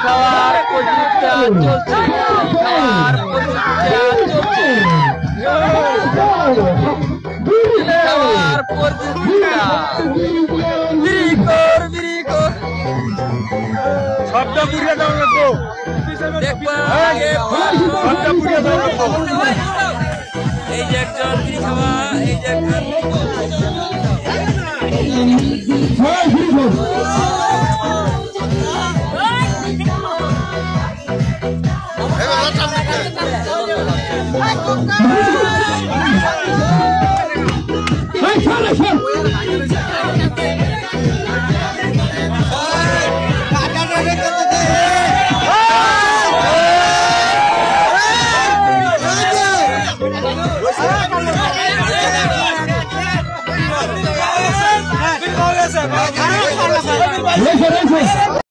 খাওয়ার প্রতিযোগিতা চলছে, খাওয়ার প্রতিযোগিতা শব্দ পুড়িয়ে দাও লাগবো, শব্দ পুড়িয়ে দাও লাগবো। এই যে একজন বিড়ি খাওয়া, এই যে একজন Referencia.